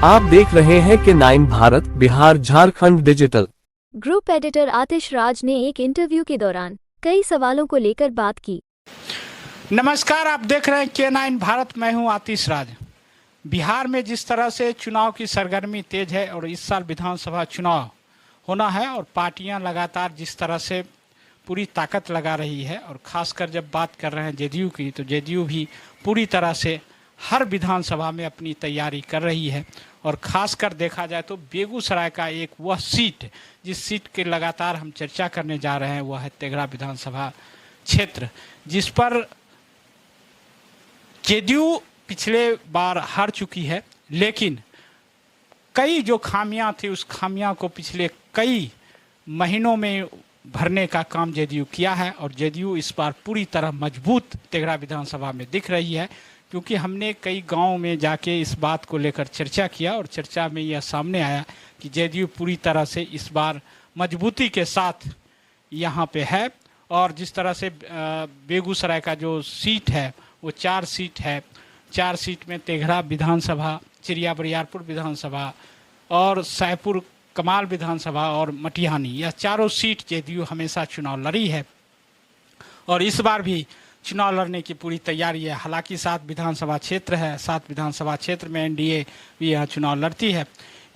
आप देख रहे हैं कि 9 Bharat Bihar Jharkhand digital. Group editor Atish Raj ने एक इंटरव्यू के दौरान कई सवालों को लेकर बात की। नमस्कार, आप देख रहे हैं K9 भारत। मैं हूं आतिश राज। बिहार में जिस तरह से चुनाव की सरगर्मी तेज है और इस साल विधानसभा चुनाव होना है और पार्टियां लगातार जिस तरह से पूरी ताकत लगा रही है, और खासकर जब बात कर रहे हैं जेडीयू की, तो जेडीयू भी पूरी तरह से हर विधानसभा में अपनी तैयारी कर रही है। और ख़ासकर देखा जाए तो बेगूसराय का एक वह सीट, जिस सीट के लगातार हम चर्चा करने जा रहे हैं, वह है तेघड़ा विधानसभा क्षेत्र, जिस पर जेडीयू पिछले बार हार चुकी है। लेकिन कई जो खामियां थी, उस खामियां को पिछले कई महीनों में भरने का काम जेडीयू किया है। और जेडीयू इस बार पूरी तरह मजबूत तेघड़ा विधानसभा में दिख रही है, क्योंकि हमने कई गांवों में जाके इस बात को लेकर चर्चा किया और चर्चा में यह सामने आया कि जेडीयू पूरी तरह से इस बार मजबूती के साथ यहाँ पे है। और जिस तरह से बेगूसराय का जो सीट है वो 4 सीट है। 4 सीट में तेघड़ा विधानसभा, चिरिया बरियारपुर विधानसभा और सैपुर कमाल विधानसभा और मटिहानी, यह चारों सीट जेडीयू हमेशा चुनाव लड़ी है और इस बार भी चुनाव लड़ने की पूरी तैयारी है। हालांकि 7 विधानसभा क्षेत्र है, 7 विधानसभा क्षेत्र में एनडीए भी यह चुनाव लड़ती है।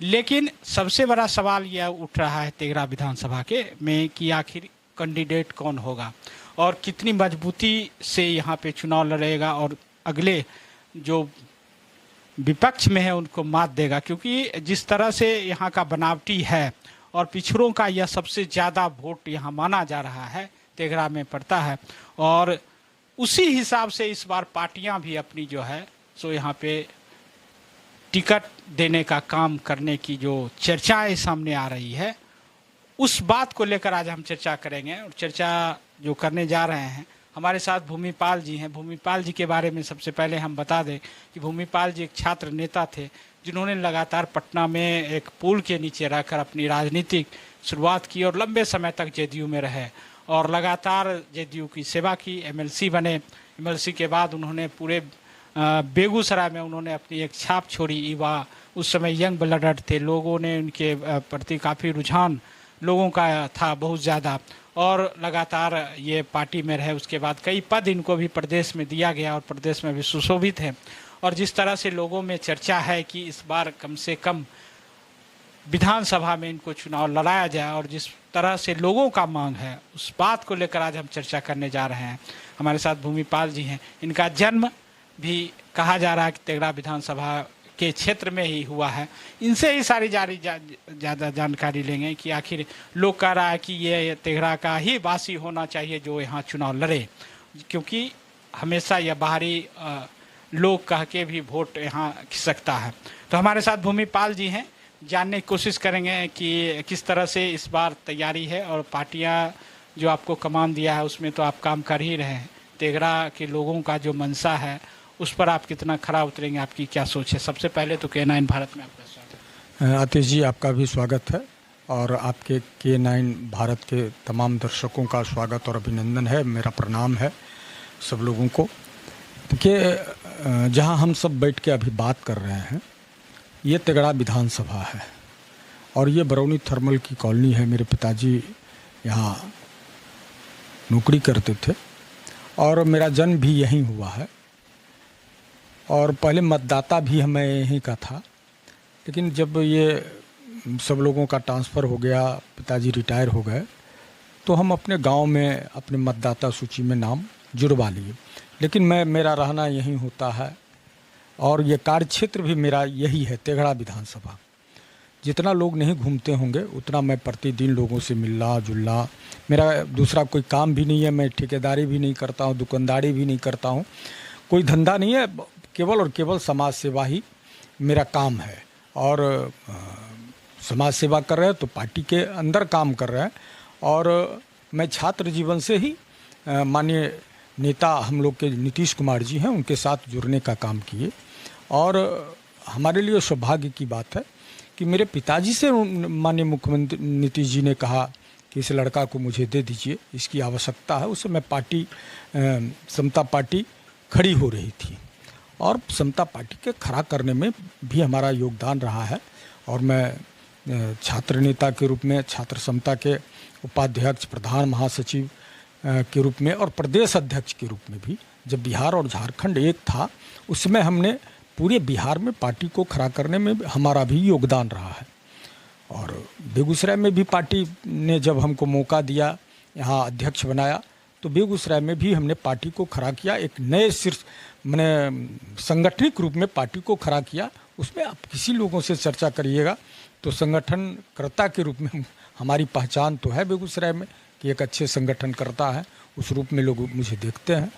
लेकिन सबसे बड़ा सवाल यह उठ रहा है तेघड़ा विधानसभा के में कि आखिर कैंडिडेट कौन होगा और कितनी मजबूती से यहाँ पे चुनाव लड़ेगा और अगले जो विपक्ष में है उनको मात देगा। क्योंकि जिस तरह से यहाँ का बनावटी है और पिछड़ों का यह सबसे ज़्यादा वोट यहाँ माना जा रहा है, तेघड़ा में पड़ता है, और उसी हिसाब से इस बार पार्टियां भी अपनी जो है सो यहाँ पे टिकट देने का काम करने की जो चर्चाएं सामने आ रही है, उस बात को लेकर आज हम चर्चा करेंगे। और चर्चा जो करने जा रहे हैं, हमारे साथ भूमिपाल जी हैं। भूमिपाल जी के बारे में सबसे पहले हम बता दें कि भूमिपाल जी एक छात्र नेता थे, जिन्होंने लगातार पटना में एक पुल के नीचे रहकर अपनी राजनीतिक शुरुआत की और लंबे समय तक जेडीयू में रहे और लगातार जेडीयू की सेवा की। एमएलसी बने। एमएलसी के बाद उन्होंने पूरे बेगूसराय में उन्होंने अपनी एक छाप छोड़ी। युवा उस समय यंग ब्लडर थे, लोगों ने उनके प्रति काफ़ी रुझान लोगों का था बहुत ज़्यादा, और लगातार ये पार्टी में रहे। उसके बाद कई पद इनको भी प्रदेश में दिया गया और प्रदेश में भी सुशोभित हैं। और जिस तरह से लोगों में चर्चा है कि इस बार कम से कम विधानसभा में इनको चुनाव लड़ाया जाए और जिस तरह से लोगों का मांग है, उस बात को लेकर आज हम चर्चा करने जा रहे हैं। हमारे साथ भूमिपाल जी हैं। इनका जन्म भी कहा जा रहा है कि तेघड़ा विधानसभा के क्षेत्र में ही हुआ है। इनसे ही सारी ज़्यादा जानकारी लेंगे कि आखिर लोग कह रहा है कि ये तेघड़ा का ही वासी होना चाहिए जो यहाँ चुनाव लड़े, क्योंकि हमेशा यह बाहरी लोग कह के भी वोट यहाँ खिसकता है। तो हमारे साथ भूमिपाल जी हैं। जानने की कोशिश करेंगे कि किस तरह से इस बार तैयारी है और पार्टियां जो आपको कमान दिया है उसमें तो आप काम कर ही रहे हैं। तेघड़ा के लोगों का जो मंशा है उस पर आप कितना खरा उतरेंगे, आपकी क्या सोच है? सबसे पहले तो K9 भारत में आपका स्वागत है। आतिश जी, आपका भी स्वागत है और आपके K9 भारत के तमाम दर्शकों का स्वागत और अभिनंदन है। मेरा प्रणाम है सब लोगों को। देखिए, जहाँ हम सब बैठ के अभी बात कर रहे हैं ये तेघड़ा विधानसभा है और ये बरौनी थर्मल की कॉलोनी है। मेरे पिताजी यहाँ नौकरी करते थे और मेरा जन्म भी यहीं हुआ है और पहले मतदाता भी मैं यहीं का था। लेकिन जब ये सब लोगों का ट्रांसफ़र हो गया, पिताजी रिटायर हो गए, तो हम अपने गांव में अपने मतदाता सूची में नाम जुड़वा लिए। लेकिन मेरा रहना यहीं होता है और ये कार्य क्षेत्र भी मेरा यही है, तेघड़ा विधानसभा। जितना लोग नहीं घूमते होंगे उतना मैं प्रतिदिन लोगों से मिलना जुलना, मेरा दूसरा कोई काम भी नहीं है। मैं ठेकेदारी भी नहीं करता हूँ, दुकानदारी भी नहीं करता हूँ, कोई धंधा नहीं है, केवल और केवल समाज सेवा ही मेरा काम है। और समाज सेवा कर रहे हैं तो पार्टी के अंदर काम कर रहे हैं। और मैं छात्र जीवन से ही माननीय नेता हम लोग के नीतीश कुमार जी हैं, उनके साथ जुड़ने का काम किए। और हमारे लिए सौभाग्य की बात है कि मेरे पिताजी से माननीय मुख्यमंत्री नीतीश जी ने कहा कि इस लड़का को मुझे दे दीजिए, इसकी आवश्यकता है। उस समय पार्टी समता पार्टी खड़ी हो रही थी और समता पार्टी के खड़ा करने में भी हमारा योगदान रहा है। और मैं छात्र नेता के रूप में, छात्र समता के उपाध्यक्ष, प्रधान महासचिव के रूप में और प्रदेश अध्यक्ष के रूप में भी, जब बिहार और झारखंड एक था उसमें हमने पूरे बिहार में पार्टी को खड़ा करने में हमारा भी योगदान रहा है। और बेगूसराय में भी पार्टी ने जब हमको मौका दिया, यहाँ अध्यक्ष बनाया, तो बेगूसराय में भी हमने पार्टी को खड़ा किया, एक नए मैंने संगठनिक रूप में पार्टी को खड़ा किया। उसमें आप किसी लोगों से चर्चा करिएगा तो संगठनकर्ता के रूप में हमारी पहचान तो है बेगूसराय में कि एक अच्छे संगठनकर्ता है, उस रूप में लोग मुझे देखते हैं।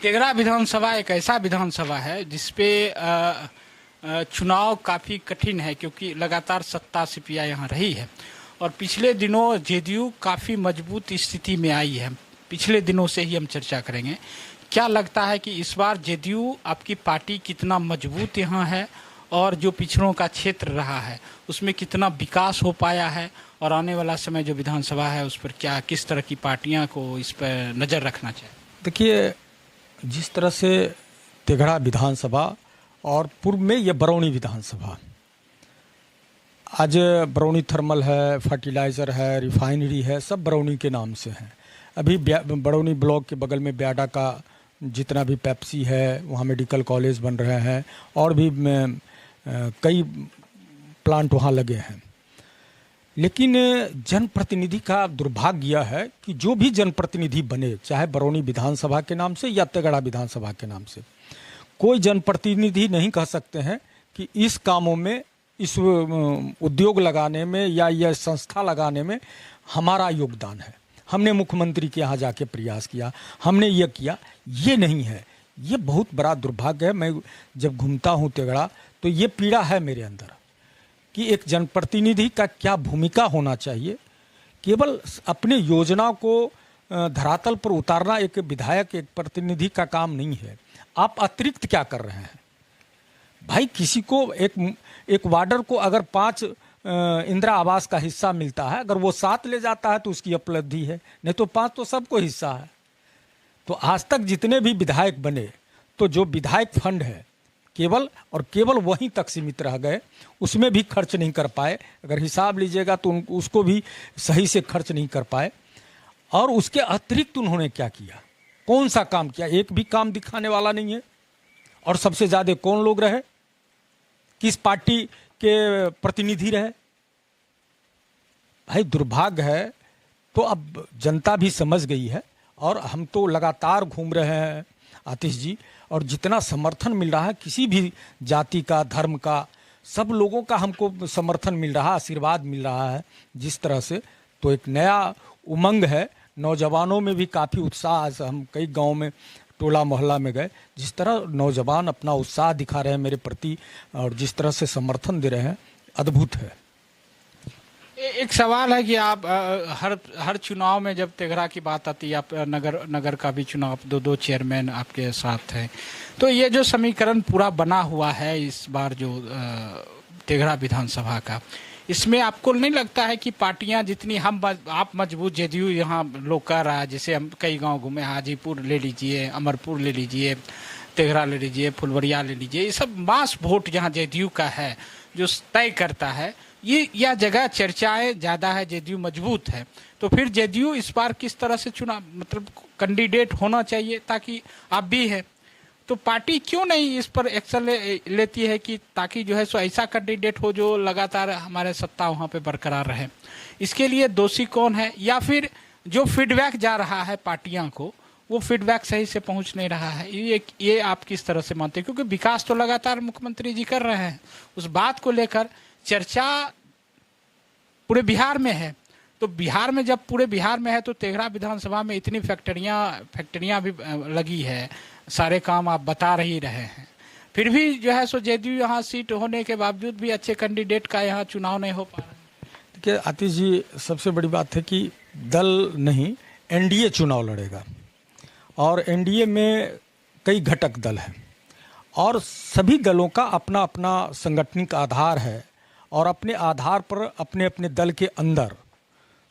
तेघड़ा विधानसभा एक ऐसा विधानसभा है जिसपे चुनाव काफ़ी कठिन है, क्योंकि लगातार सत्ता सिपिया यहाँ रही है और पिछले दिनों जेडीयू काफ़ी मजबूत स्थिति में आई है। पिछले दिनों से ही हम चर्चा करेंगे। क्या लगता है कि इस बार जेडीयू आपकी पार्टी कितना मजबूत यहाँ है और जो पिछड़ों का क्षेत्र रहा है उसमें कितना विकास हो पाया है, और आने वाला समय जो विधानसभा है उस पर क्या, किस तरह की पार्टियां को इस पर नज़र रखना चाहिए? देखिए, जिस तरह से तेघड़ा विधानसभा और पूर्व में ये बरौनी विधानसभा, आज बरौनी थर्मल है, फर्टिलाइज़र है, रिफाइनरी है, सब बरौनी के नाम से हैं। अभी बरौनी ब्लॉक के बगल में ब्याडा का जितना भी पेप्सी है, वहाँ मेडिकल कॉलेज बन रहे हैं और भी कई प्लांट वहाँ लगे हैं। लेकिन जनप्रतिनिधि का दुर्भाग्य यह है कि जो भी जनप्रतिनिधि बने, चाहे बरौनी विधानसभा के नाम से या तेघड़ा विधानसभा के नाम से, कोई जनप्रतिनिधि नहीं कह सकते हैं कि इस कामों में, इस उद्योग लगाने में या यह संस्था लगाने में हमारा योगदान है, हमने मुख्यमंत्री के यहाँ जाके प्रयास किया, हमने ये किया। ये नहीं है, ये बहुत बड़ा दुर्भाग्य है। मैं जब घूमता हूँ तेघड़ा तो ये पीड़ा है मेरे अंदर कि एक जनप्रतिनिधि का क्या भूमिका होना चाहिए। केवल अपने योजना को धरातल पर उतारना एक विधायक, एक प्रतिनिधि का काम नहीं है। आप अतिरिक्त क्या कर रहे हैं भाई? किसी को एक वार्डर को अगर 5 इंदिरा आवास का हिस्सा मिलता है, अगर वो 7 ले जाता है तो उसकी उपलब्धि है, नहीं तो 5 तो सबको हिस्सा है। तो आज तक जितने भी विधायक बने, तो जो विधायक फंड है केवल और केवल वहीं तक सीमित रह गए, उसमें भी खर्च नहीं कर पाए। अगर हिसाब लीजिएगा तो उसको भी सही से खर्च नहीं कर पाए। और उसके अतिरिक्त उन्होंने क्या किया, कौन सा काम किया? एक भी काम दिखाने वाला नहीं है। और सबसे ज़्यादा कौन लोग रहे, किस पार्टी के प्रतिनिधि रहे? भाई दुर्भाग्य है। तो अब जनता भी समझ गई है और हम तो लगातार घूम रहे हैं आतिश जी, और जितना समर्थन मिल रहा है किसी भी जाति का, धर्म का, सब लोगों का हमको समर्थन मिल रहा, आशीर्वाद मिल रहा है जिस तरह से, तो एक नया उमंग है। नौजवानों में भी काफ़ी उत्साह। हम कई गांव में, टोला मोहल्ला में गए, जिस तरह नौजवान अपना उत्साह दिखा रहे हैं मेरे प्रति और जिस तरह से समर्थन दे रहे हैं, अद्भुत है। एक सवाल है कि आप हर चुनाव में जब तेघड़ा की बात आती है, आप नगर का भी चुनाव, 2 चेयरमैन आपके साथ हैं, तो ये जो समीकरण पूरा बना हुआ है इस बार जो तेघड़ा विधानसभा का, इसमें आपको नहीं लगता है कि पार्टियां जितनी आप मजबूत, जेडीयू यहाँ लोग कह रहा है, जैसे हम कई गांव घूमे, हाजीपुर ले लीजिए, अमरपुर ले लीजिए, तेघड़ा ले लीजिए, फुलवरिया ले लीजिए, ये सब मास वोट जहाँ जेडीयू का है जो तय करता है, ये यह जगह चर्चाएं ज़्यादा है, जेडीयू मजबूत है। तो फिर जेडीयू इस बार किस तरह से चुनाव, मतलब कैंडिडेट होना चाहिए ताकि आप भी हैं, तो पार्टी क्यों नहीं इस पर एक्शन लेती है कि ताकि जो है सो ऐसा कैंडिडेट हो जो लगातार हमारे सत्ता वहाँ पे बरकरार रहे? इसके लिए दोषी कौन है, या फिर जो फीडबैक जा रहा है पार्टियां को, वो फीडबैक सही से पहुंच नहीं रहा है? ये आप किस तरह से मानते हैं? क्योंकि विकास तो लगातार मुख्यमंत्री जी कर रहे हैं, उस बात को लेकर चर्चा पूरे बिहार में है। तो बिहार में जब पूरे बिहार में है तो तेघड़ा विधानसभा में इतनी फैक्ट्रियां भी लगी है, सारे काम आप बता ही रहे हैं, फिर भी जो है सो जेडीयू यहाँ सीट होने के बावजूद भी अच्छे कैंडिडेट का यहाँ चुनाव नहीं हो पा रहा है। देखिए आतिश जी, सबसे बड़ी बात है कि दल नहीं, एनडीए चुनाव लड़ेगा और एनडीए में कई घटक दल हैं और सभी दलों का अपना अपना संगठनिक आधार है और अपने आधार पर अपने अपने दल के अंदर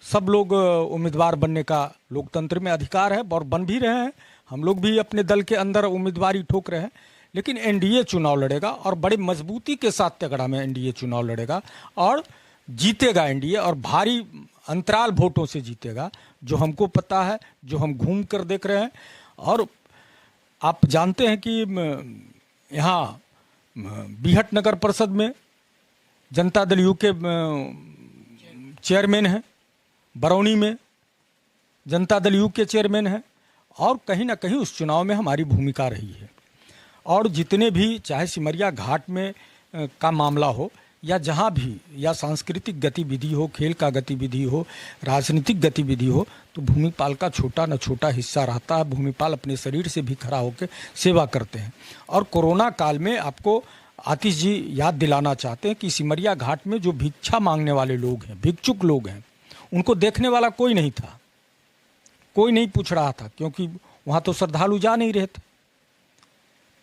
सब लोग उम्मीदवार बनने का लोकतंत्र में अधिकार है और बन भी रहे हैं। हम लोग भी अपने दल के अंदर उम्मीदवारी ठोक रहे हैं, लेकिन एनडीए चुनाव लड़ेगा और बड़े मजबूती के साथ तेघड़ा में एनडीए चुनाव लड़ेगा और जीतेगा एनडीए, और भारी अंतराल वोटों से जीतेगा, जो हमको पता है, जो हम घूम कर देख रहे हैं। और आप जानते हैं कि यहाँ बीहट नगर परिषद में जनता दल यू के चेयरमैन हैं, बरौनी में जनता दल यू के चेयरमैन हैं, और कहीं ना कहीं उस चुनाव में हमारी भूमिका रही है। और जितने भी, चाहे सिमरिया घाट में का मामला हो या जहाँ भी, या सांस्कृतिक गतिविधि हो, खेल का गतिविधि हो, राजनीतिक गतिविधि हो, तो भूमिपाल का छोटा न छोटा हिस्सा रहता है। भूमिपाल अपने शरीर से भी खड़ा होकर सेवा करते हैं। और कोरोना काल में आपको आतिश जी याद दिलाना चाहते हैं कि सिमरिया घाट में जो भिक्षा मांगने वाले लोग हैं, भिक्षुक लोग हैं, उनको देखने वाला कोई नहीं था, कोई नहीं पूछ रहा था, क्योंकि वहाँ तो श्रद्धालु जा नहीं रहे थे।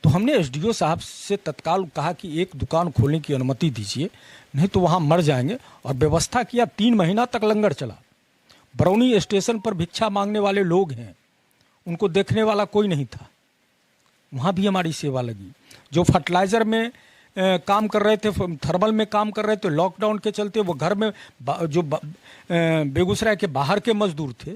तो हमने एसडीओ साहब से तत्काल कहा कि एक दुकान खोलने की अनुमति दीजिए, नहीं तो वहाँ मर जाएंगे, और व्यवस्था किया। 3 महीना तक लंगर चला। बरौनी स्टेशन पर भिक्षा मांगने वाले लोग हैं, उनको देखने वाला कोई नहीं था, वहाँ भी हमारी सेवा लगी। जो फर्टिलाइज़र में काम कर रहे थे, थर्मल में काम कर रहे थे, लॉकडाउन के चलते वो घर में जो बेगूसराय के बाहर के मजदूर थे,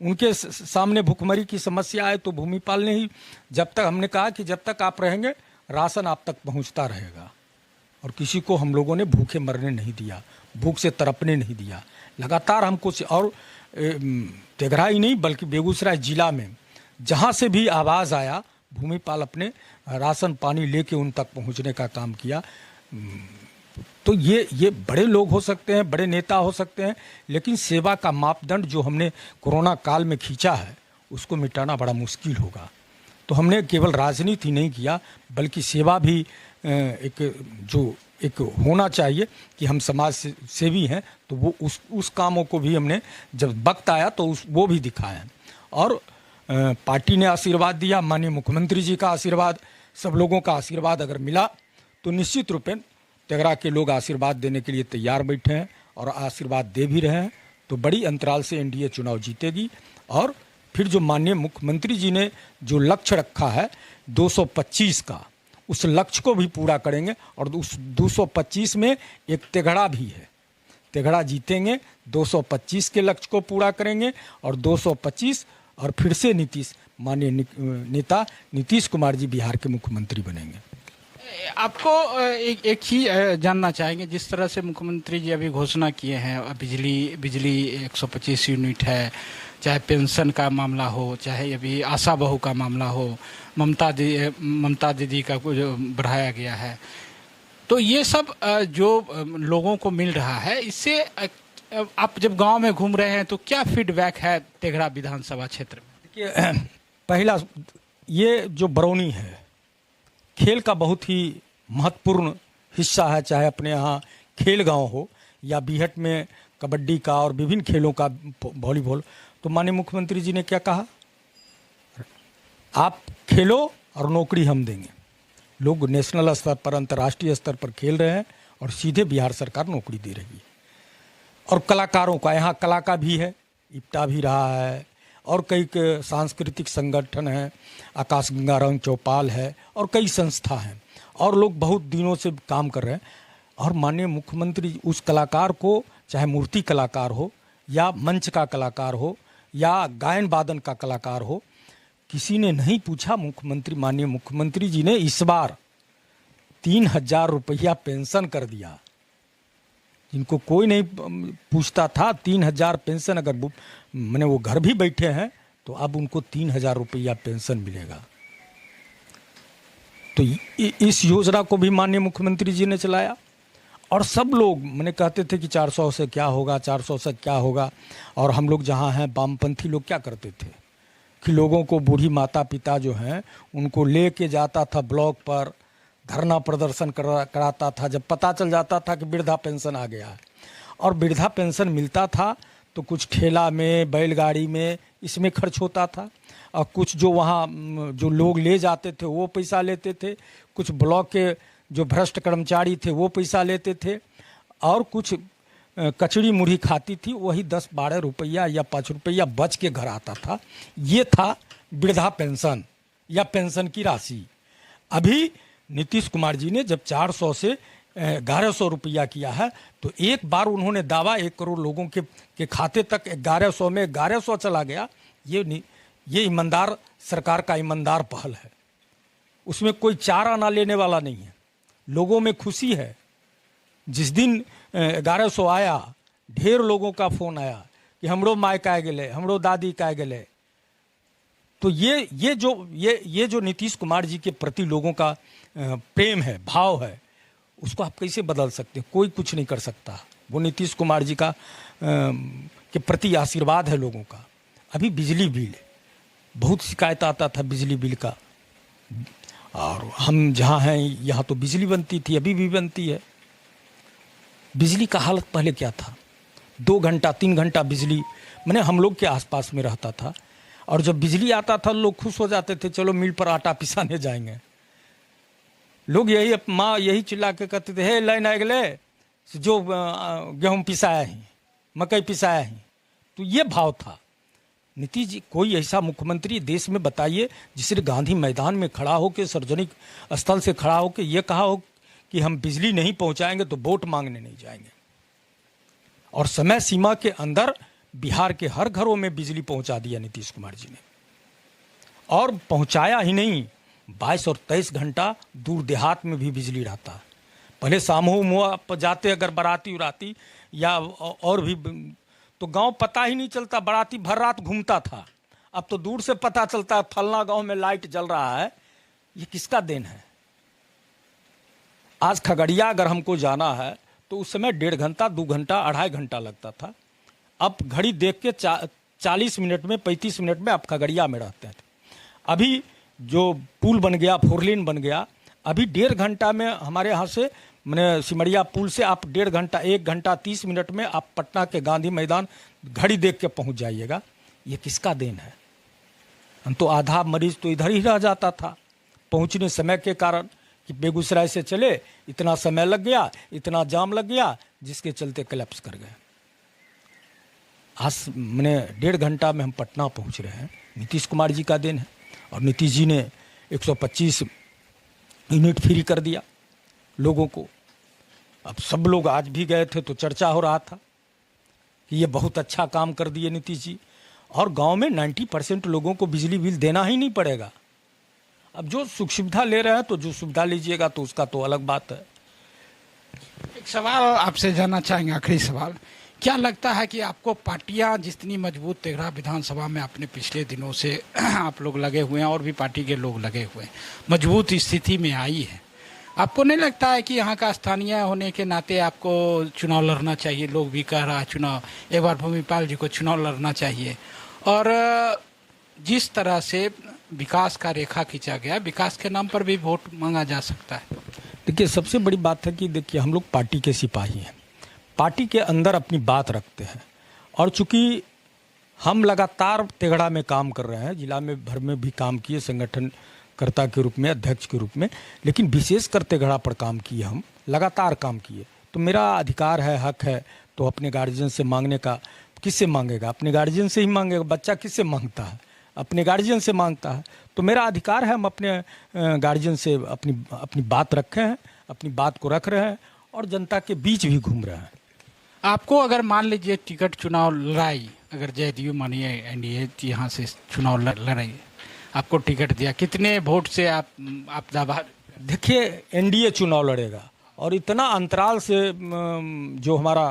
उनके सामने भुखमरी की समस्या आए तो भूमिपाल ने ही, जब तक हमने कहा कि जब तक आप रहेंगे राशन आप तक पहुंचता रहेगा, और किसी को हम लोगों ने भूखे मरने नहीं दिया, भूख से तड़पने नहीं दिया। लगातार हमको, और तेघड़ा ही नहीं बल्कि बेगूसराय जिला में जहां से भी आवाज़ आया, भूमिपाल अपने राशन पानी लेके उन तक पहुंचने का काम किया। तो ये बड़े लोग हो सकते हैं, बड़े नेता हो सकते हैं, लेकिन सेवा का मापदंड जो हमने कोरोना काल में खींचा है, उसको मिटाना बड़ा मुश्किल होगा। तो हमने केवल राजनीति नहीं किया, बल्कि सेवा भी एक होना चाहिए कि हम समाज सेवी हैं, तो वो उस कामों को भी हमने, जब वक्त आया तो वो भी दिखाया। और पार्टी ने आशीर्वाद दिया, माननीय मुख्यमंत्री जी का आशीर्वाद, सब लोगों का आशीर्वाद अगर मिला तो निश्चित रूप में तेघड़ा के लोग आशीर्वाद देने के लिए तैयार बैठे हैं और आशीर्वाद दे भी रहे हैं। तो बड़ी अंतराल से एनडीए चुनाव जीतेगी। और फिर जो माननीय मुख्यमंत्री जी ने जो लक्ष्य रखा है 225 का, उस लक्ष्य को भी पूरा करेंगे। और उस 225 में एक तेघड़ा भी है, तेघड़ा जीतेंगे, 225 के लक्ष्य को पूरा करेंगे। और 225 और फिर से माननीय नेता नीतीश कुमार जी बिहार के मुख्यमंत्री बनेंगे। आपको एक चीज जानना चाहेंगे, जिस तरह से मुख्यमंत्री जी अभी घोषणा किए हैं, बिजली 125 यूनिट है, चाहे पेंशन का मामला हो, चाहे अभी आशा बहू का मामला हो, ममता दीदी का जो बढ़ाया गया है, तो ये सब जो लोगों को मिल रहा है, इससे आप जब गांव में घूम रहे हैं तो क्या फीडबैक है तेघड़ा विधानसभा क्षेत्र में? देखिए, पहला ये जो बरौनी है, खेल का बहुत ही महत्वपूर्ण हिस्सा है, चाहे अपने यहाँ खेल गांव हो या बीहट में कबड्डी का और विभिन्न खेलों का, वॉलीबॉल। तो माननीय मुख्यमंत्री जी ने क्या कहा, आप खेलो और नौकरी हम देंगे। लोग नेशनल स्तर पर, अंतर्राष्ट्रीय स्तर पर खेल रहे हैं और सीधे बिहार सरकार नौकरी दे रही है। और कलाकारों का, यहाँ कलाकार भी है, इप्टा भी रहा है, और कई सांस्कृतिक संगठन हैं, आकाश गंगाराम चौपाल है, और कई संस्था हैं, और लोग बहुत दिनों से काम कर रहे हैं। और माननीय मुख्यमंत्री उस कलाकार को, चाहे मूर्ति कलाकार हो या मंच का कलाकार हो या गायन वादन का कलाकार हो, किसी ने नहीं पूछा। माननीय मुख्यमंत्री जी ने इस बार 3000 रुपया पेंशन कर दिया, जिनको कोई नहीं पूछता था। 3000 पेंशन, अगर मैंने वो घर भी बैठे हैं तो अब उनको 3000 रुपया पेंशन मिलेगा। तो इस योजना को भी माननीय मुख्यमंत्री जी ने चलाया। और सब लोग मैंने कहते थे कि 400 से क्या होगा, 400 से क्या होगा। और हम लोग जहाँ हैं, वामपंथी लोग क्या करते थे कि लोगों को, बूढ़ी माता पिता जो हैं, उनको लेके जाता था ब्लॉक पर, धरना प्रदर्शन कराता था। जब पता चल जाता था कि वृद्धा पेंशन आ गया है, और वृद्धा पेंशन मिलता था, तो कुछ ठेला में, बैलगाड़ी में, इसमें खर्च होता था। और कुछ जो वहाँ जो लोग ले जाते थे वो पैसा लेते थे, कुछ ब्लॉक के जो भ्रष्ट कर्मचारी थे वो पैसा लेते थे, और कुछ कचड़ी मुढ़ी खाती थी, वही 10-12 रुपया या 5 रुपया बच के घर आता था। ये था वृद्धा पेंशन या पेंशन की राशि। अभी नीतीश कुमार जी ने जब 400 से 1100 रुपया किया है, तो एक बार उन्होंने दावा 1 करोड़ लोगों के खाते तक 1100 में 1100 चला गया। ये ईमानदार सरकार का ईमानदार पहल है। उसमें कोई चार आना लेने वाला नहीं है। लोगों में खुशी है। जिस दिन 1100 आया, ढेर लोगों का फोन आया कि हमरो माय का गए, हमरो दादी का गए। तो ये जो नीतीश कुमार जी के प्रति लोगों का प्रेम है, भाव है, उसको आप कैसे बदल सकते हैं? कोई कुछ नहीं कर सकता। वो नीतीश कुमार जी का के प्रति आशीर्वाद है लोगों का। अभी बिजली बिल बहुत शिकायत आता था बिजली बिल का, और हम जहाँ हैं यहाँ तो बिजली बनती थी, अभी भी बनती है। बिजली का हालत पहले क्या था? 2 घंटा 3 घंटा बिजली मैंने हम लोग के आसपास में रहता था, और जब बिजली आता था लोग खुश हो जाते थे, चलो मिल पर आटा पिसाने जाएंगे। लोग माँ यही चिल्ला के कहते थे, हे लाइन आ गए जो गेहूँ पिसाया है, मकई पिसाया है। तो ये भाव था। नीतीश जी, कोई ऐसा मुख्यमंत्री देश में बताइए जिसने गांधी मैदान में खड़ा हो के, सार्वजनिक स्थल से खड़ा हो के ये कहा हो कि हम बिजली नहीं पहुंचाएंगे तो वोट मांगने नहीं जाएंगे। और समय सीमा के अंदर बिहार के हर घरों में बिजली पहुंचा दिया नीतीश कुमार जी ने। और पहुंचाया ही नहीं, 22 और 23 घंटा दूर देहात में भी बिजली रहता। पहले सामूह मुआ पर जाते अगर बाराती उराती या और भी, तो गांव पता ही नहीं चलता, बाराती भर रात घूमता था। अब तो दूर से पता चलता है फलना गांव में लाइट जल रहा है। ये किसका देन है? आज खगड़िया अगर हमको जाना है तो उस समय 1.5 घंटा 2 घंटा 2.5 घंटा लगता था। अब घड़ी देख के 40 मिनट में 35 मिनट में आप खगड़िया में रहते हैं। अभी जो पुल बन गया, 4 लेन बन गया, अभी 1.5 घंटा में हमारे यहाँ से मैंने सिमरिया पुल से आप 1.5 घंटा 1 घंटा 30 मिनट में आप पटना के गांधी मैदान घड़ी देख के पहुंच जाइएगा। ये किसका देन है? हम तो आधा मरीज तो इधर ही रह जाता था पहुंचने समय के कारण, कि बेगूसराय से चले इतना समय लग गया, इतना जाम लग गया, जिसके चलते कोलैप्स कर गए। आज मैंने 1.5 घंटा में हम पटना पहुंच रहे हैं। नीतीश कुमार जी का देन है। और नीतीश जी ने 125 यूनिट फ्री कर दिया लोगों को। अब सब लोग आज भी गए थे तो चर्चा हो रहा था कि ये बहुत अच्छा काम कर दिए नीतीश जी। और गांव में 90% लोगों को बिजली बिल देना ही नहीं पड़ेगा। अब जो सुख सुविधा ले रहे हैं तो जो सुविधा लीजिएगा तो उसका तो अलग बात है। एक सवाल आपसे जानना चाहेंगे, आखिरी सवाल। क्या लगता है कि आपको पार्टियां जितनी मजबूत तेघड़ा विधानसभा में अपने पिछले दिनों से आप लोग लगे हुए हैं और भी पार्टी के लोग लगे हुए हैं, मजबूत स्थिति में आई है, आपको नहीं लगता है कि यहाँ का स्थानीय होने के नाते आपको चुनाव लड़ना चाहिए? लोग भी कह रहा है चुनाव एक बार भूमिपाल जी को चुनाव लड़ना चाहिए। और जिस तरह से विकास का रेखा खींचा गया, विकास के नाम पर भी वोट मांगा जा सकता है। देखिए, सबसे बड़ी बात है कि देखिए हम लोग पार्टी के सिपाही हैं, पार्टी के अंदर अपनी बात रखते हैं। और चूंकि हम लगातार तेघड़ा में काम कर रहे हैं, जिला में भर में भी काम किए संगठनकर्ता के रूप में, अध्यक्ष के रूप में, लेकिन विशेषकर तेघड़ा पर काम किए, हम लगातार काम किए। तो मेरा अधिकार है, हक है, तो अपने गार्जियन से मांगने का। किससे मांगेगा? अपने गार्जियन से ही मांगेगा। बच्चा किससे मांगता है? अपने गार्जियन से मांगता है। तो मेरा अधिकार है, हम अपने गार्जियन से अपनी बात रखे हैं, अपनी बात को रख रहे हैं और जनता के बीच भी घूम रहे हैं। आपको अगर मान लीजिए टिकट चुनाव लड़ाई, अगर जदयू मानिए एनडीए यहाँ से चुनाव लड़ाई, आपको टिकट दिया, कितने वोट से आप दावा? देखिए, एनडीए चुनाव लड़ेगा और इतना अंतराल से जो हमारा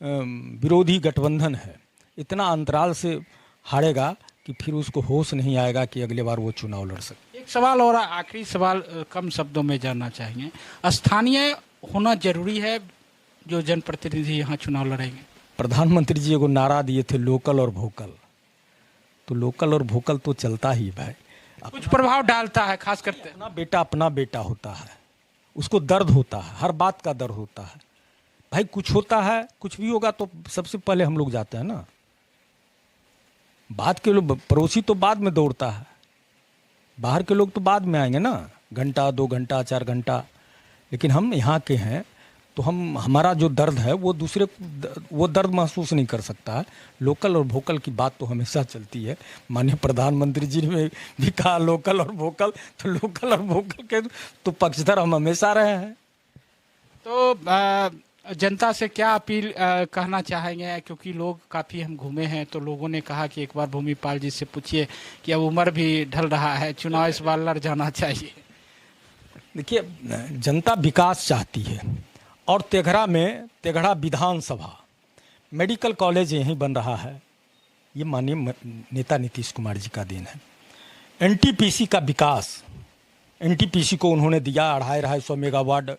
विरोधी गठबंधन है, इतना अंतराल से हारेगा कि फिर उसको होश नहीं आएगा कि अगले बार वो चुनाव लड़ सके। एक सवाल और, आखिरी सवाल कम शब्दों में जानना चाहेंगे, स्थानीय होना जरूरी है जो जनप्रतिनिधि यहाँ चुनाव लड़ेंगे? प्रधानमंत्री जी एगो नारा दिए थे, लोकल और वोकल। तो लोकल और वोकल तो चलता ही भाई, कुछ प्रभाव डालता है, खास करके अपना बेटा होता है, उसको दर्द होता है, हर बात का दर्द होता है भाई। कुछ होता है, कुछ भी होगा तो सबसे पहले हम लोग जाते हैं ना। बात के लोग, पड़ोसी तो बाद में दौड़ता है, बाहर के लोग तो बाद में आएंगे ना, घंटा 2 घंटा 4 घंटा। लेकिन हम यहाँ के हैं तो हमारा जो दर्द है वो दूसरे वो दर्द महसूस नहीं कर सकता है। लोकल और वोकल की बात तो हमेशा चलती है। माननीय प्रधानमंत्री जी ने भी कहा लोकल और वोकल, तो लोकल और वोकल के तो पक्षधर हम हमेशा रहे हैं। तो जनता से क्या अपील कहना चाहेंगे, क्योंकि लोग काफ़ी हम घूमे हैं तो लोगों ने कहा कि एक बार भूमिपाल जी से पूछिए कि अब उम्र भी ढल रहा है, चुनाव इस बार लड़ जाना चाहिए। देखिए, जनता विकास चाहती है और तेघड़ा विधानसभा मेडिकल कॉलेज यहीं बन रहा है, ये माननीय नेता नीतीश कुमार जी का देन है। एनटीपीसी का विकास, एनटीपीसी को उन्होंने दिया 250 मेगावाट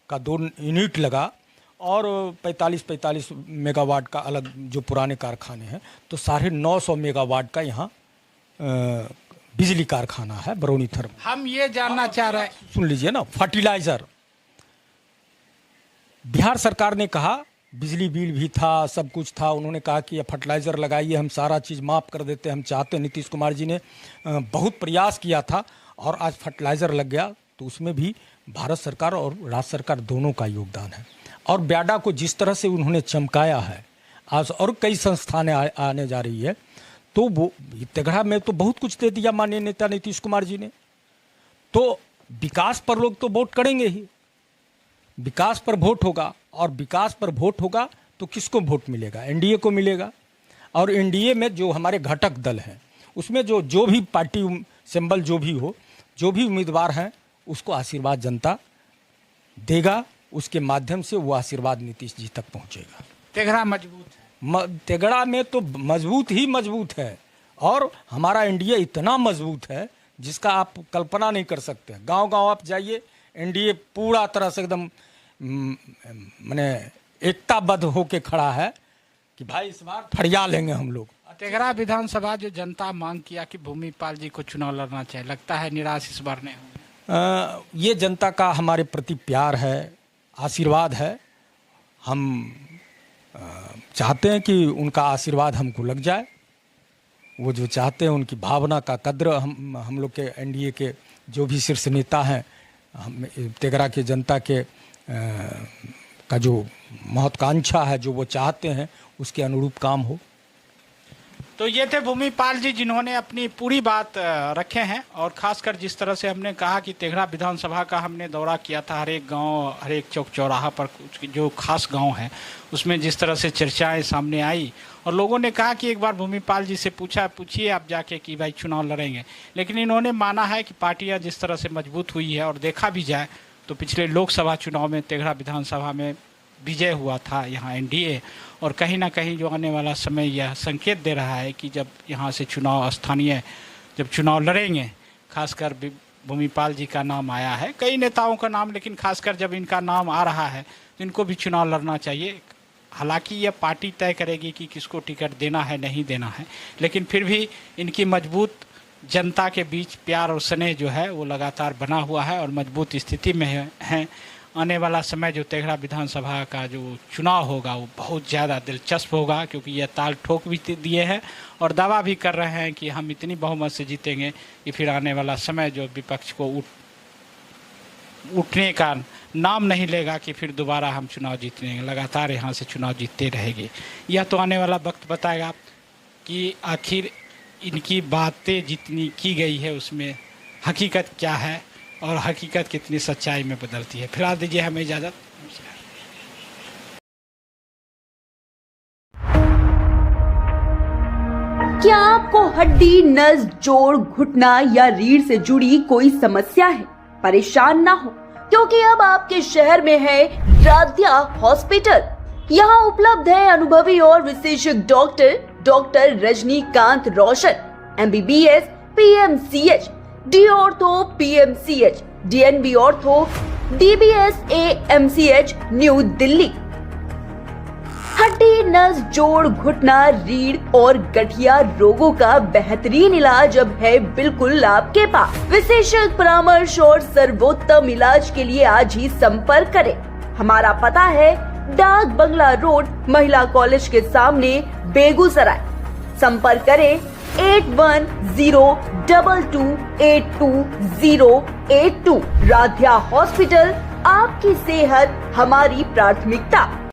का 2 यूनिट लगा और 45 मेगावाट का अलग जो पुराने कारखाने हैं, तो 950 मेगावाट का यहाँ बिजली कारखाना है बरौनी थर्मल। हम ये जानना चाह रहे हैं, सुन लीजिए ना, फर्टिलाइजर बिहार सरकार ने कहा, बिजली बिल भी था, सब कुछ था, उन्होंने कहा कि ये फर्टिलाइजर लगाइए, हम सारा चीज़ माफ़ कर देते हैं, हम चाहते हैं। नीतीश कुमार जी ने बहुत प्रयास किया था और आज फर्टिलाइजर लग गया, तो उसमें भी भारत सरकार और राज्य सरकार दोनों का योगदान है। और ब्याडा को जिस तरह से उन्होंने चमकाया है, आज और कई संस्थानें आने जा रही है, तो वो तेघड़ा में तो बहुत कुछ दे दिया माननीय नेता नीतीश कुमार जी ने। तो विकास पर लोग तो वोट करेंगे ही, विकास पर वोट होगा, और विकास पर वोट होगा तो किसको वोट मिलेगा? एनडीए को मिलेगा। और एनडीए में जो हमारे घटक दल हैं, उसमें जो भी पार्टी सिंबल जो भी हो, जो भी उम्मीदवार हैं, उसको आशीर्वाद जनता देगा, उसके माध्यम से वो आशीर्वाद नीतीश जी तक पहुंचेगा। तेघड़ा मजबूत है, तेघड़ा में तो मजबूत है, और हमारा एनडीए इतना मजबूत है जिसका आप कल्पना नहीं कर सकते। गांव-गांव आप जाइए, एनडीए पूरा तरह से एकदम माने एकताबद्ध होके खड़ा है कि भाई इस बार फरिया लेंगे हम लोग। तेघड़ा विधानसभा जो जनता मांग किया कि भूमिपाल जी को चुनाव लड़ना चाहिए, लगता है निराश इस बार नहीं होंगे। ये जनता का हमारे प्रति प्यार है, आशीर्वाद है। हम चाहते हैं कि उनका आशीर्वाद हमको लग जाए। वो जो चाहते हैं, उनकी भावना का कद्र हम लोग के एनडीए के जो भी शीर्ष नेता हैं, हम तेघड़ा के जनता के का जो महत्वाकांक्षा है, जो वो चाहते हैं, उसके अनुरूप काम हो। तो ये थे भूमिपाल जी, जिन्होंने अपनी पूरी बात रखे हैं, और खासकर जिस तरह से हमने कहा कि तेघड़ा विधानसभा का हमने दौरा किया था, हर एक गांव, हर एक चौक चौराहा पर कुछ जो खास गांव है, उसमें जिस तरह से चर्चाएं सामने आई, और लोगों ने कहा कि एक बार भूमिपाल जी से पूछिए आप जाके कि भाई चुनाव लड़ेंगे। लेकिन इन्होंने माना है कि पार्टियाँ जिस तरह से मजबूत हुई है, और देखा भी जाए तो पिछले लोकसभा चुनाव में तेघड़ा विधानसभा में विजय हुआ था यहाँ एनडीए, और कहीं ना कहीं जो आने वाला समय यह संकेत दे रहा है कि जब यहाँ से चुनाव स्थानीय जब चुनाव लड़ेंगे, खासकर भूमिपाल जी का नाम आया है, कई नेताओं का नाम, लेकिन खासकर जब इनका नाम आ रहा है तो इनको भी चुनाव लड़ना चाहिए। हालांकि यह पार्टी तय करेगी कि किसको टिकट देना है नहीं देना है, लेकिन फिर भी इनकी मजबूत जनता के बीच प्यार और स्नेह जो है वो लगातार बना हुआ है और मजबूत स्थिति में है। आने वाला समय जो तेघड़ा विधानसभा का जो चुनाव होगा वो बहुत ज़्यादा दिलचस्प होगा, क्योंकि ये ताल ठोक भी दिए हैं और दावा भी कर रहे हैं कि हम इतनी बहुमत से जीतेंगे कि फिर आने वाला समय जो विपक्ष को उठने का नाम नहीं लेगा कि फिर दोबारा हम चुनाव जीतेंगे, लगातार यहाँ से चुनाव जीतते रहेंगे। यह तो आने वाला वक्त बताएगा कि आखिर इनकी बातें जितनी की गई है उसमें हकीकत क्या है और हकीकत कितनी सच्चाई में बदलती है। फिलहाल दीजिए हमें इजाज़त। क्या आपको हड्डी, नस, जोड़, घुटना या रीढ़ से जुड़ी कोई समस्या है? परेशान ना हो, क्योंकि अब आपके शहर में है राध्या हॉस्पिटल। यहाँ उपलब्ध है अनुभवी और विशेषज्ञ डॉक्टर रजनीकांत रोशन, MBBS, PMCH, D ortho PMCH, DNB ortho, DBS AMCH, new Delhi. हड्डी, नस, जोड़, घुटना, रीढ़ और गठिया रोगों का बेहतरीन इलाज अब है बिल्कुल आपके पास। विशेषज्ञ परामर्श और सर्वोत्तम इलाज के लिए आज ही संपर्क करें। हमारा पता है डाक बंगला रोड, महिला कॉलेज के सामने, बेगूसराय। संपर्क करें 8102282082। राध्या हॉस्पिटल, आपकी सेहत हमारी प्राथमिकता।